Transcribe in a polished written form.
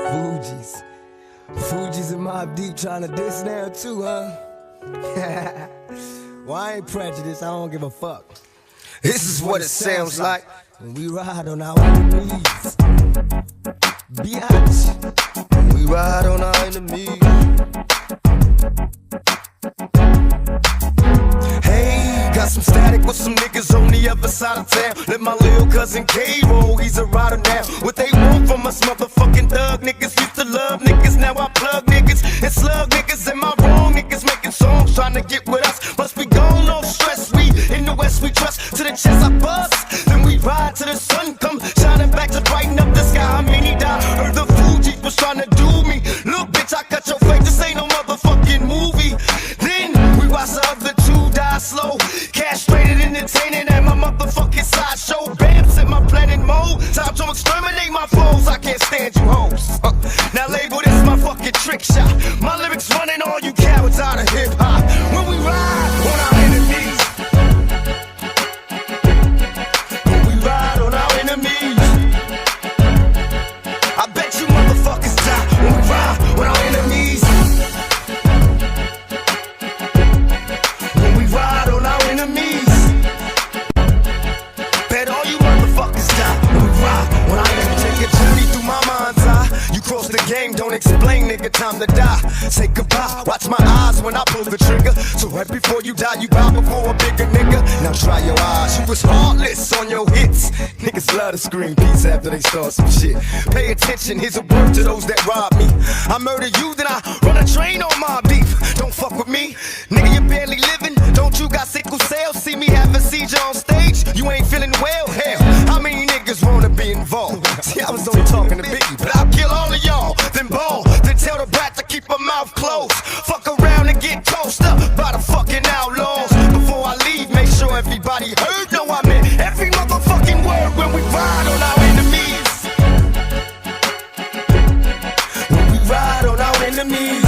Fugees. Fugees and Mobb Deep trying to diss now too, huh? Well, I ain't prejudiced, I don't give a fuck. This is what it sounds like when we ride on our enemies. Biatch. When we ride on our enemies. Hey, got some static with some niggas on the other side of town. Let my little cousin K roll, he's a rider now. What they want from us motherfucking thug niggas. Used to love niggas, now I plug niggas and slug niggas. Am I wrong? Niggas making songs trying to get with us. Must be gone, no stress. We in the West, we trust. To the chest I bust, then we ride till the sun come shining back to brighten up the sky. I mean he died. Heard the Fugees was trying to do me. Look, bitch, I cut your face. This ain't no motherfucking movie. Then we watch the other two die slow, castrated, entertaining at my motherfucking sideshow. Bam, set my planet mode. Time to exterminate my foes. I can't stand you hoes. Now label this my fucking trick shot. My lyrics running all you cowards out of hip hop. When we ride on our enemies. When we ride on our enemies. I bet you motherfuckers die when we ride on our enemies. When we ride on our enemies. Bet all you motherfuckers die when we ride on our enemies. Take a journey through my mind's eye. You cross the game, don't explain, nigga, time to die. Say goodbye, watch my eyes when I pull the trigger. So right before you die, you bow before a bigger nigga. Now try your eyes, you was heartless on your hits. Niggas love to scream peace after they start some shit. Pay attention, here's a word to those that rob me. I murder you, then I run a train on Mobb Deep. Don't fuck with me, nigga, you barely living. Don't you got sickle cell? See me have a seizure on stage? You ain't feeling well? Hell, how many niggas wanna be involved? See, I was only talking to Biggie, but I'll kill all of y'all, then ball. Then tell the brat to keep her mouth closed. Fuck around and get tossed up by the fucking outlaws. Before I leave, make sure everybody heard. No, I meant every motherfucking word when we ride on our enemies. When we ride on our enemies.